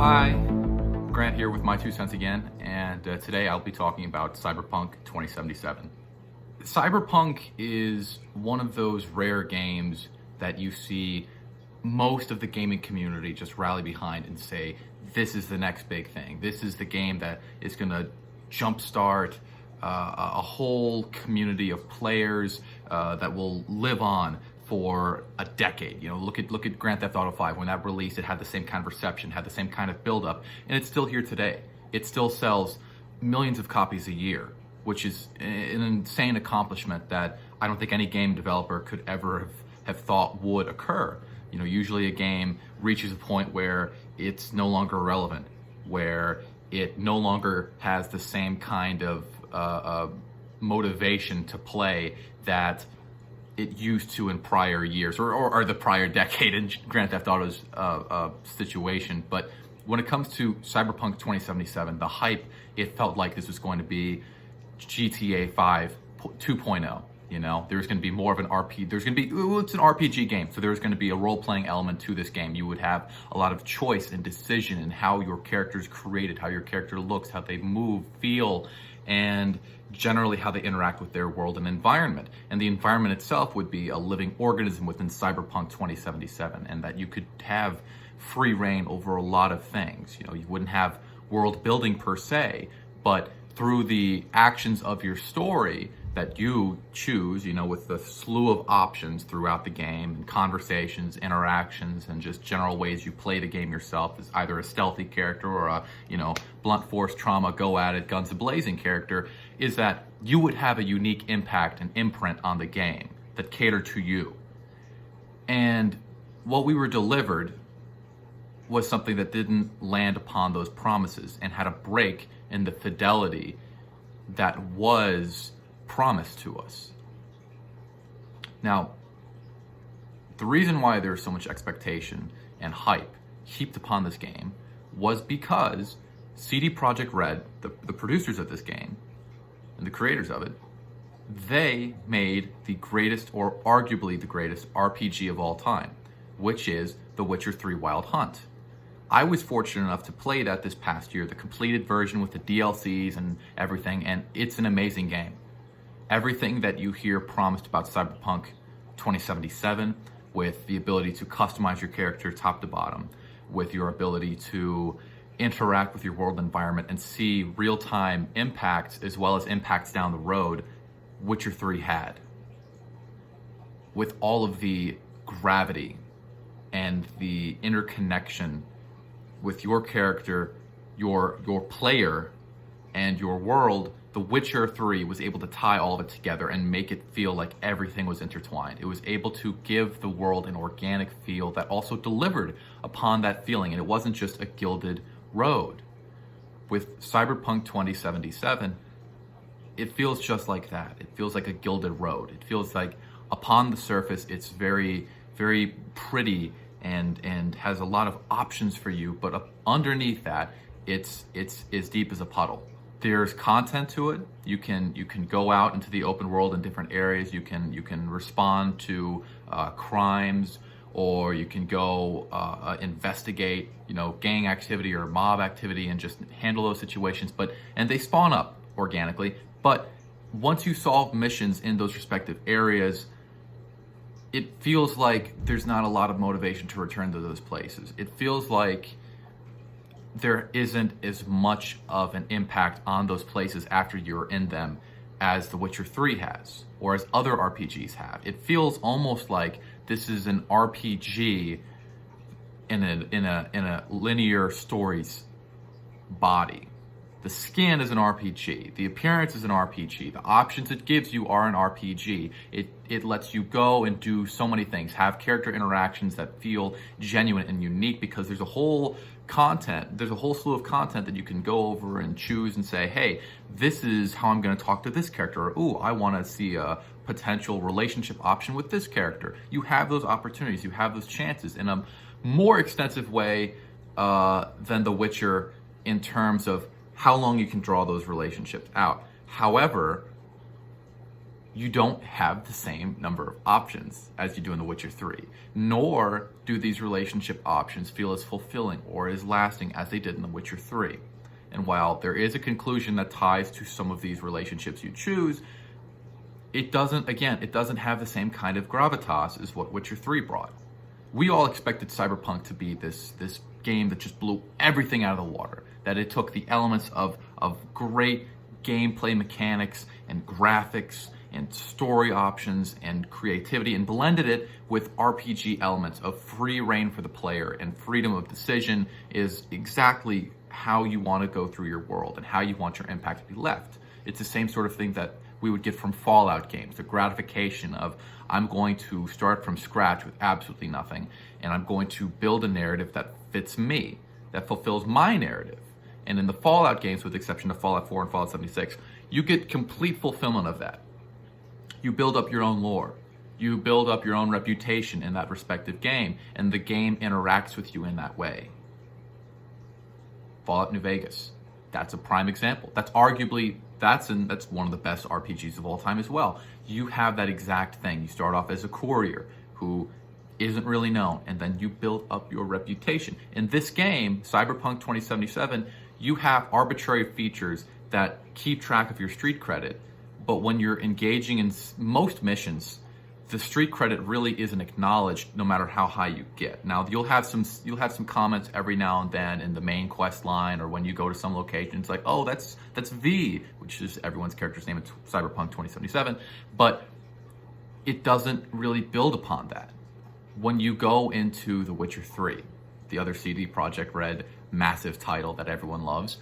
Hi, Grant here with my 2 cents again, and today I'll be talking about Cyberpunk 2077. Cyberpunk is one of those rare games that you see most of the gaming community just rally behind and say, this is the next big thing. This is the game that is going to jumpstart a whole community of players that will live on for a decade. You know, look at Grand Theft Auto 5. When that released, it had the same kind of reception, had the same kind of build-up, and it's still here today. It still sells millions of copies a year, which is an insane accomplishment that I don't think any game developer could ever have thought would occur. You know, usually a game reaches a point where it's no longer relevant, where it no longer has the same kind of motivation to play that it used to in prior years or the prior decade in Grand Theft Auto's situation. But when it comes to Cyberpunk 2077, the hype, it felt like this was going to be GTA 5 2.0. You know, there's going to be more of an it's an RPG game, so there's going to be a role-playing element to this game. You would have a lot of choice and decision in how your character is created, how your character looks, how they move, feel, and generally how they interact with their world and environment. And the environment itself would be a living organism within Cyberpunk 2077, and that you could have free reign over a lot of things. You know, you wouldn't have world building per se, but through the actions of your story that you choose, you know, with the slew of options throughout the game, and conversations, interactions, and just general ways you play the game yourself as either a stealthy character or a, you know, blunt force trauma, go at it, guns a-blazing character, is that you would have a unique impact and imprint on the game that catered to you. And what we were delivered was something that didn't land upon those promises and had a break in the fidelity that was promised to us. Now, the reason why there's so much expectation and hype heaped upon this game was because CD Projekt Red, the producers of this game and the creators of it, they made the greatest, or arguably the greatest, RPG of all time, which is The Witcher 3 Wild Hunt. I was fortunate enough to play that this past year, the completed version with the DLCs and everything, and it's an amazing game. Everything that you hear promised about Cyberpunk 2077, with the ability to customize your character top to bottom, with your ability to interact with your world environment and see real-time impacts as well as impacts down the road, Witcher 3 had. With all of the gravity and the interconnection with your character, your player, and your world, The Witcher 3 was able to tie all of it together and make it feel like everything was intertwined. It was able to give the world an organic feel that also delivered upon that feeling, and it wasn't just a gilded road. With Cyberpunk 2077, it feels just like that. It feels like a gilded road. It feels like upon the surface, it's very, very pretty and has a lot of options for you, but underneath that, it's as deep as a puddle. There's content to it. You can go out into the open world in different areas. You can respond to crimes, or you can go investigate, you know, gang activity or mob activity and just handle those situations. And they spawn up organically. But once you solve missions in those respective areas, it feels like there's not a lot of motivation to return to those places. It feels like there isn't as much of an impact on those places after you're in them as The Witcher 3 has, or as other RPGs have. It feels almost like this is an RPG in a linear story's body. The skin is an RPG. The appearance is an RPG. The options it gives you are an RPG. It lets you go and do so many things, have character interactions that feel genuine and unique, because there's a whole slew of content that you can go over and choose and say, hey, this is how I'm going to talk to this character, or ooh, I want to see a potential relationship option with this character. You have those opportunities, you have those chances in a more extensive way than The Witcher in terms of how long you can draw those relationships out. However, you don't have the same number of options as you do in The Witcher 3, nor do these relationship options feel as fulfilling or as lasting as they did in The Witcher 3. And while there is a conclusion that ties to some of these relationships you choose, it doesn't have the same kind of gravitas as what Witcher 3 brought. We all expected Cyberpunk to be this game that just blew everything out of the water, that it took the elements of great gameplay mechanics and graphics and story options and creativity and blended it with RPG elements of free reign for the player, and freedom of decision is exactly how you want to go through your world and how you want your impact to be left. It's the same sort of thing that we would get from Fallout games, the gratification of, I'm going to start from scratch with absolutely nothing, and I'm going to build a narrative that fits me, that fulfills my narrative. And in the Fallout games, with the exception of Fallout 4 and Fallout 76, you get complete fulfillment of that. You build up your own lore. You build up your own reputation in that respective game, and the game interacts with you in that way. Fallout New Vegas, that's a prime example. That's arguably, that's one of the best RPGs of all time as well. You have that exact thing. You start off as a courier who isn't really known, and then you build up your reputation. In this game, Cyberpunk 2077, you have arbitrary features that keep track of your street credit, but when you're engaging in most missions, the street credit really isn't acknowledged no matter how high you get. Now, you'll have some comments every now and then in the main quest line, or when you go to some location, it's like, oh, that's V, which is everyone's character's name in Cyberpunk 2077, but it doesn't really build upon that. When you go into The Witcher 3, the other CD Projekt Red massive title that everyone loves,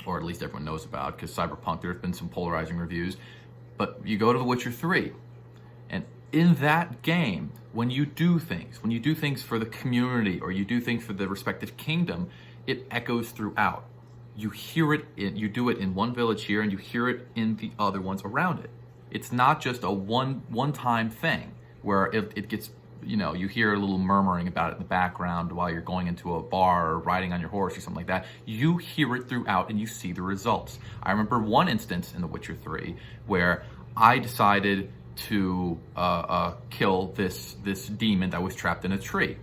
or at least everyone knows about, because Cyberpunk, there have been some polarizing reviews, but you go to The Witcher 3, and in that game, when you do things for the community, or you do things for the respective kingdom, it echoes throughout. You hear it, you do it in one village here, and you hear it in the other ones around it. It's not just a one-time thing where it gets, you hear a little murmuring about it in the background while you're going into a bar or riding on your horse or something like that. You hear it throughout and you see the results. I remember one instance in The Witcher 3 where I decided to kill this demon that was trapped in a tree.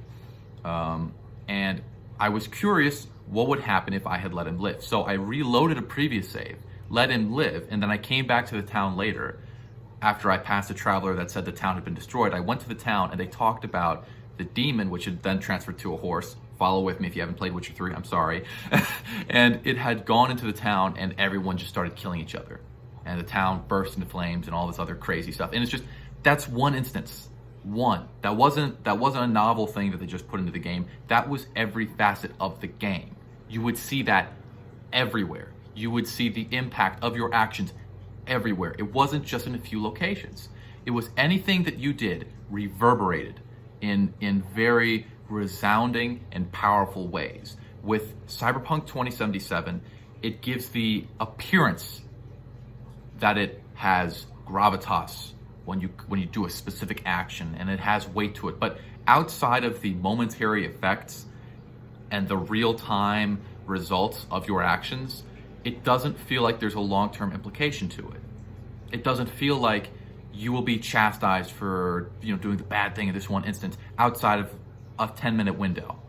And I was curious what would happen if I had let him live. So I reloaded a previous save, let him live, and then I came back to the town later after I passed a traveler that said the town had been destroyed. I went to the town and they talked about the demon, which had then transferred to a horse. Follow with me if you haven't played Witcher 3, I'm sorry. And it had gone into the town and everyone just started killing each other. And the town burst into flames and all this other crazy stuff. And it's just, that's one instance. One. That wasn't a novel thing that they just put into the game. That was every facet of the game. You would see that everywhere. You would see the impact of your actions everywhere. It wasn't just in a few locations. It was anything that you did reverberated in very resounding and powerful ways. With Cyberpunk 2077, it gives the appearance that it has gravitas when you do a specific action, and it has weight to it. But outside of the momentary effects and the real-time results of your actions, it doesn't feel like there's a long-term implication to it. It doesn't feel like you will be chastised for doing the bad thing in this one instance outside of a 10-minute window.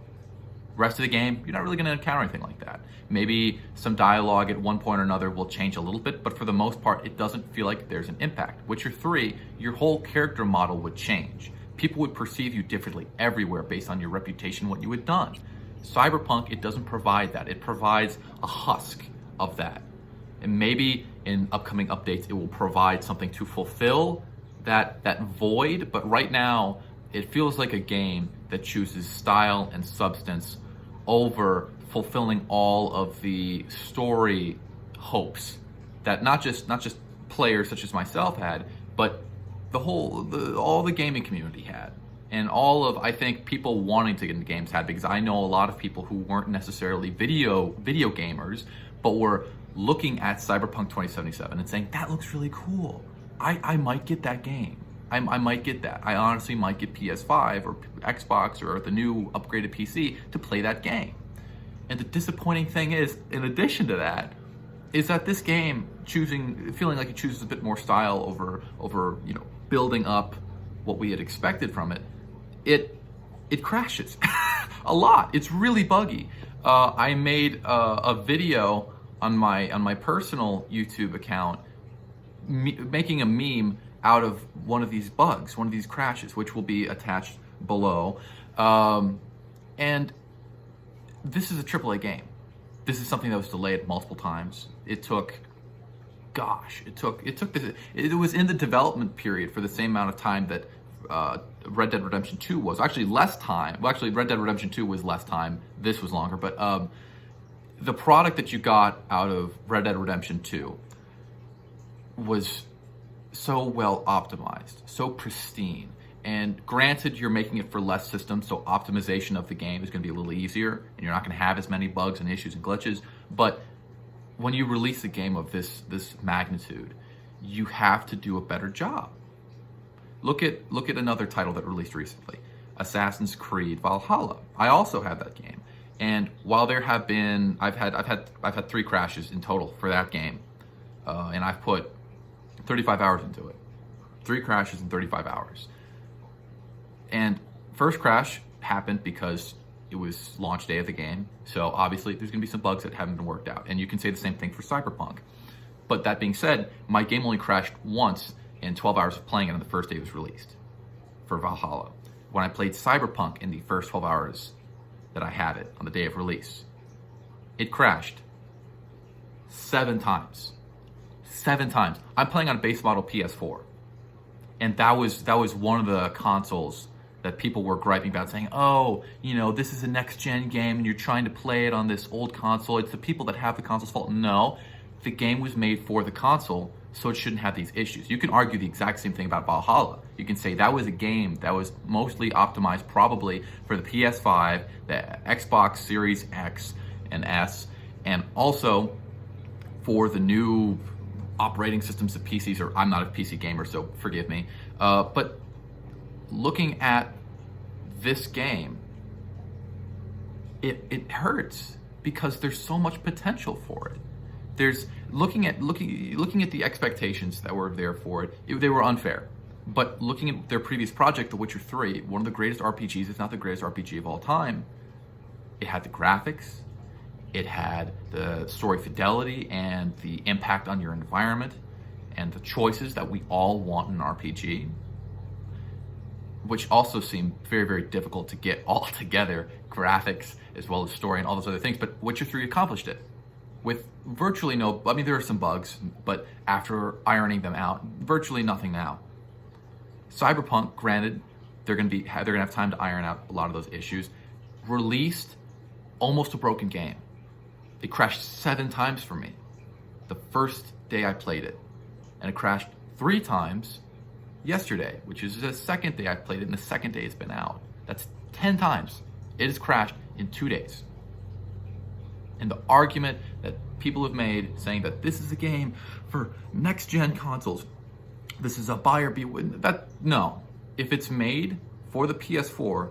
Rest of the game, you're not really going to encounter anything like that. Maybe some dialogue at one point or another will change a little bit, but for the most part, it doesn't feel like there's an impact. Witcher 3, your whole character model would change. People would perceive you differently everywhere based on your reputation, what you had done. Cyberpunk, it doesn't provide that. It provides a husk of that. And maybe in upcoming updates, it will provide something to fulfill that void. But right now, it feels like a game that chooses style and substance over fulfilling all of the story hopes that not just players such as myself had, but all the gaming community had. And all of, I think, people wanting to get into games had, because I know a lot of people who weren't necessarily video gamers, but were looking at Cyberpunk 2077 and saying, that looks really cool. I might get that game. I might get that. I honestly might get PS5 or Xbox or the new upgraded PC to play that game. And the disappointing thing is, in addition to that, is that this game feeling like it chooses a bit more style over building up what we had expected from it. It crashes a lot. It's really buggy. I made a video on my personal YouTube account making a meme out of one of these bugs, one of these crashes, which will be attached below. And this is a AAA game. This is something that was delayed multiple times. It was in the development period for the same amount of time that Red Dead Redemption 2 was. Actually, less time. Well, actually, Red Dead Redemption 2 was less time. This was longer. But the product that you got out of Red Dead Redemption 2 was so well optimized, so pristine. And granted, you're making it for less systems, so optimization of the game is going to be a little easier, and you're not going to have as many bugs and issues and glitches. But when you release a game of this magnitude, you have to do a better job. Look at another title that released recently, Assassin's Creed Valhalla. I also have that game, and while there have been, I've had 3 crashes in total for that game, and I've put 35 hours into it. 3 crashes in 35 hours. And first crash happened because it was launch day of the game, so obviously there's going to be some bugs that haven't been worked out, and you can say the same thing for Cyberpunk. But that being said, my game only crashed once in 12 hours of playing it on the first day it was released for Valhalla. When I played Cyberpunk in the first 12 hours that I had it on the day of release, it crashed 7 times. 7 times. I'm playing on a base model PS4, and that was one of the consoles that people were griping about, saying, oh, this is a next-gen game and you're trying to play it on this old console. It's the people that have the console's fault. No, the game was made for the console, so it shouldn't have these issues. You can argue the exact same thing about Valhalla. You can say that was a game that was mostly optimized probably for the PS5, the Xbox Series X and S, and also for the new operating systems of PCs, or I'm not a PC gamer, so forgive me. But looking at this game, it hurts because there's so much potential for it. There's looking at the expectations that were there for it, they were unfair. But looking at their previous project, The Witcher 3, one of the greatest RPGs, if not the greatest RPG of all time, it had the graphics, it had the story fidelity and the impact on your environment and the choices that we all want in an RPG, which also seemed very, very difficult to get all together, graphics as well as story and all those other things. But Witcher 3 accomplished it with virtually no, I mean, there are some bugs, but after ironing them out, virtually nothing now. Cyberpunk, granted, they're gonna have time to iron out a lot of those issues. Released almost a broken game. It crashed 7 times for me the first day I played it, and it crashed 3 times yesterday, which is the second day I played it and the second day it's been out. That's 10 times it has crashed in 2 days. And the argument that people have made saying that this is a game for next-gen consoles, this is a buyer beware, no. If it's made for the PS4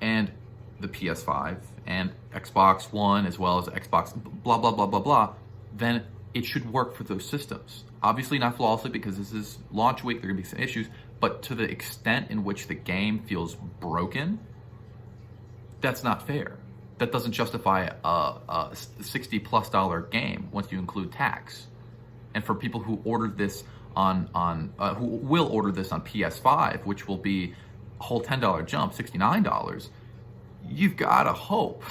and the PS5 and Xbox One as well as Xbox blah, blah, blah, blah, blah, then it should work for those systems. Obviously not flawlessly because this is launch week, there are going to be some issues, but to the extent in which the game feels broken, that's not fair. That doesn't justify a $60+ game once you include tax. And for people who ordered this who will order this on PS5, which will be a whole $10 jump, $69, you've got to hope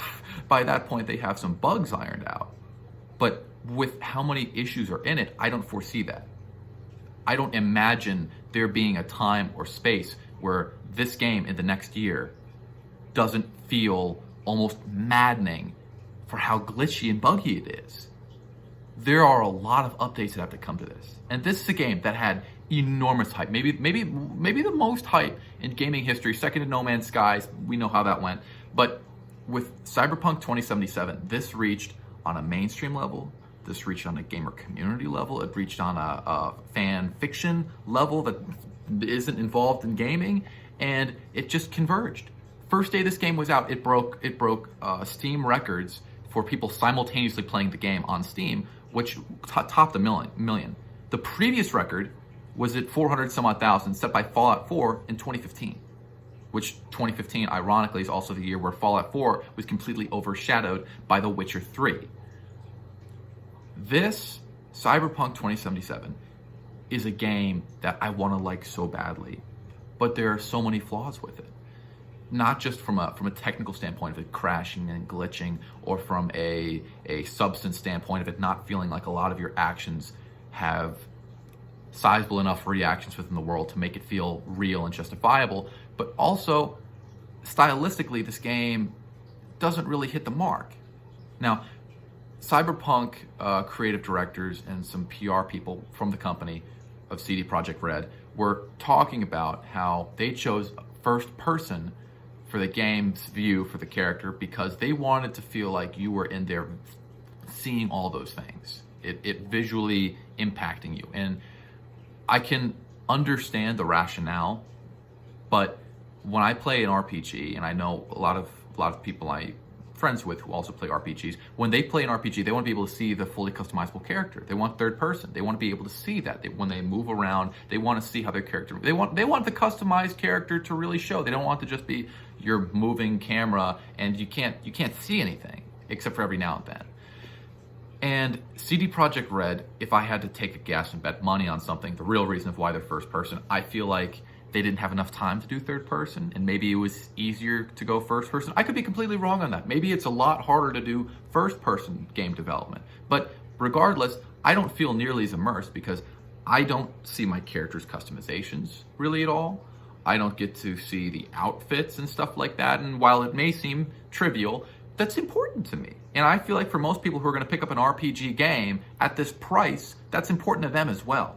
by that point they have some bugs ironed out. But with how many issues are in it, I don't foresee that. I don't imagine there being a time or space where this game in the next year doesn't feel almost maddening for how glitchy and buggy it is. There are a lot of updates that have to come to this. And this is a game that had enormous hype. Maybe the most hype in gaming history, second to No Man's Skies. We know how that went. But with Cyberpunk 2077, this reached on a mainstream level, this reached on a gamer community level, it reached on a fan fiction level that isn't involved in gaming, and it just converged. First day this game was out, it broke Steam records for people simultaneously playing the game on Steam, which topped a million. The previous record was at 400 some odd thousand, set by Fallout 4 in 2015, which 2015, ironically, is also the year where Fallout 4 was completely overshadowed by The Witcher 3. This Cyberpunk 2077 is a game that I want to like so badly, but there are so many flaws with it. Not just from a technical standpoint of it crashing and glitching, or from a substance standpoint of it not feeling like a lot of your actions have sizable enough reactions within the world to make it feel real and justifiable, but also stylistically this game doesn't really hit the mark. Now, Cyberpunk creative directors and some PR people from the company of CD Projekt Red were talking about how they chose first person for the game's view for the character because they wanted to feel like you were in there seeing all those things, it visually impacting you. And I can understand the rationale, but when I play an RPG, and I know a lot of people I'm friends with who also play RPGs, when they play an RPG, they want to be able to see the fully customizable character. They want third person. They want to be able to see that. When they move around, they want to see how their character. They want the customized character to really show. They don't want to just be your moving camera and you can't see anything except for every now and then. And CD Projekt Red, if I had to take a guess and bet money on something, the real reason of why they're first person, I feel like they didn't have enough time to do third person, and maybe it was easier to go first person. I could be completely wrong on that. Maybe it's a lot harder to do first person game development. But regardless, I don't feel nearly as immersed because I don't see my character's customizations really at all. I don't get to see the outfits and stuff like that. And while it may seem trivial, that's important to me. And I feel like for most people who are going to pick up an RPG game at this price, that's important to them as well.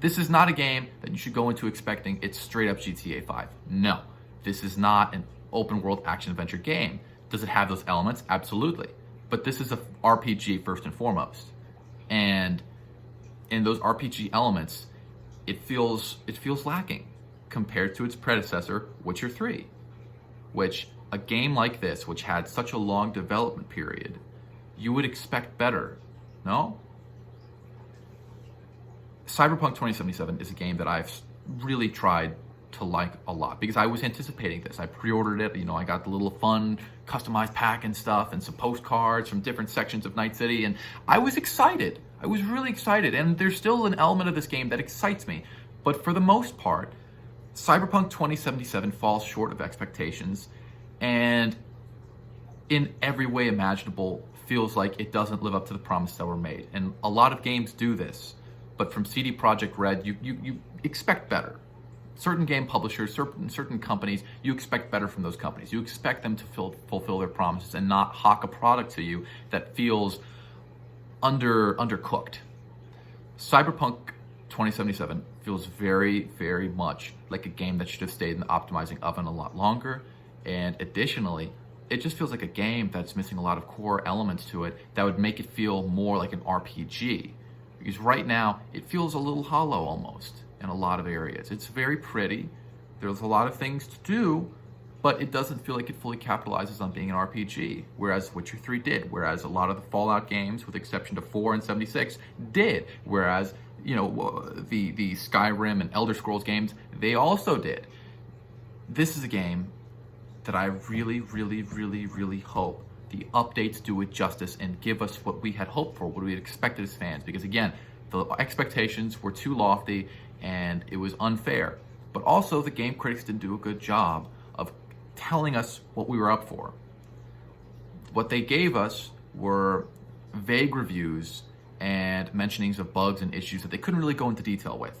This is not a game that you should go into expecting it's straight up GTA 5. No, this is not an open world action adventure game. Does it have those elements? Absolutely. But this is a RPG first and foremost. And in those RPG elements, it feels lacking compared to its predecessor, Witcher 3, which a game like this, which had such a long development period, you would expect better, no? Cyberpunk 2077 is a game that I've really tried to like a lot because I was anticipating this. I pre-ordered it, I got the little fun customized pack and stuff and some postcards from different sections of Night City, and I was excited. I was really excited, and there's still an element of this game that excites me. But for the most part, Cyberpunk 2077 falls short of expectations, and in every way imaginable feels like it doesn't live up to the promises that were made. And a lot of games do this, but from CD Projekt Red, you expect better. Certain game publishers, certain companies, you expect better from those companies. You expect them to fulfill their promises and not hawk a product to you that feels undercooked. Cyberpunk 2077 feels very, very much like a game that should have stayed in the optimizing oven a lot longer. And additionally, it just feels like a game that's missing a lot of core elements to it that would make it feel more like an RPG. Because right now, it feels a little hollow almost in a lot of areas. It's very pretty. There's a lot of things to do, but it doesn't feel like it fully capitalizes on being an RPG, whereas Witcher 3 did, whereas a lot of the Fallout games, with the exception to 4 and 76, did, whereas the Skyrim and Elder Scrolls games, they also did. This is a game that I really, really, really, really hope the updates do it justice and give us what we had hoped for, what we had expected as fans. Because again, the expectations were too lofty and it was unfair. But also the game critics didn't do a good job of telling us what we were up for. What they gave us were vague reviews and mentionings of bugs and issues that they couldn't really go into detail with.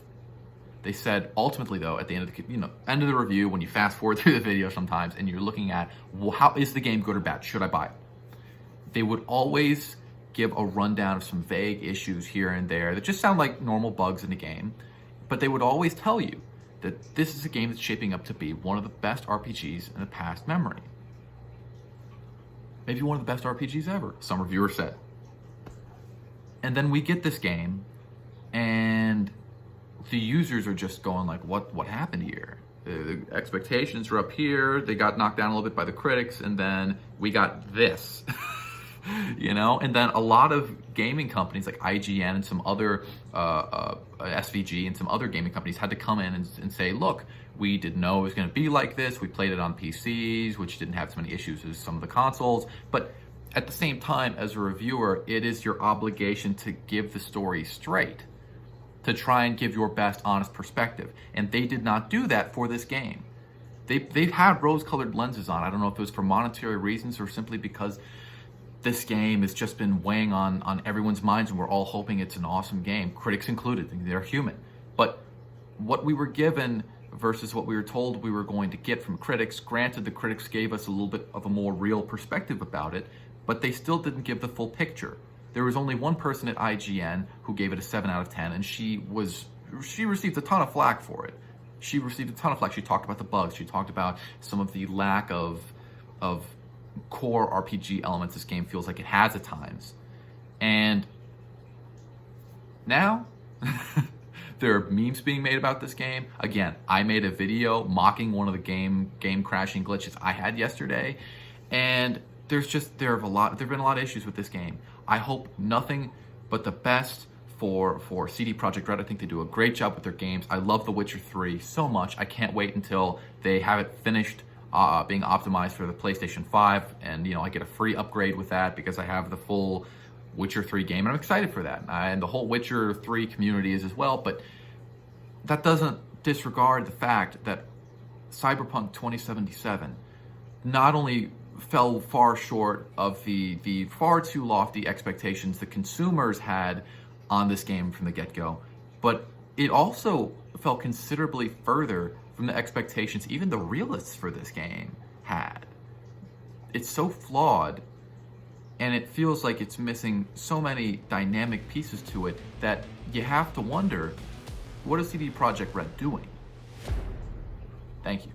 They said ultimately though, at the end of the end of the review, when you fast forward through the video sometimes and you're looking at, well, how is the game good or bad? Should I buy it? They would always give a rundown of some vague issues here and there that just sound like normal bugs in the game, but they would always tell you that this is a game that's shaping up to be one of the best RPGs in the past memory. Maybe one of the best RPGs ever, some reviewers said. And then we get this game, and the users are just going like, what happened here? The expectations were up here, they got knocked down a little bit by the critics, and then we got this. you know? And then a lot of gaming companies like IGN and some other, SVG and some other gaming companies had to come in and say, look, we didn't know it was going to be like this. We played it on PCs, which didn't have so many issues as some of the consoles. But at the same time, as a reviewer, it is your obligation to give the story straight, to try and give your best honest perspective. And they did not do that for this game. They've had rose-colored lenses on. I don't know if it was for monetary reasons or simply because this game has just been weighing on everyone's minds and we're all hoping it's an awesome game, critics included. They're human. But what we were given versus what we were told we were going to get from critics, granted the critics gave us a little bit of a more real perspective about it, but they still didn't give the full picture. There was only one person at IGN who gave it a 7 out of 10, and she received a ton of flack for it. She received a ton of flack. She talked about the bugs. She talked about some of the lack of core RPG elements this game feels like it has at times. And now there are memes being made about this game. Again, I made a video mocking one of the game crashing glitches I had yesterday, and there have been a lot of issues with this game. I hope nothing but the best for CD Projekt Red. I think they do a great job with their games. I love The Witcher 3 so much. I can't wait until they have it finished being optimized for the PlayStation 5, and I get a free upgrade with that because I have the full Witcher 3 game, and I'm excited for that. And the whole Witcher 3 community is as well, but that doesn't disregard the fact that Cyberpunk 2077 not only fell far short of the far too lofty expectations the consumers had on this game from the get-go, but it also fell considerably further from the expectations even the realists for this game had. It's so flawed, and it feels like it's missing so many dynamic pieces to it that you have to wonder, what is CD Projekt Red doing? Thank you.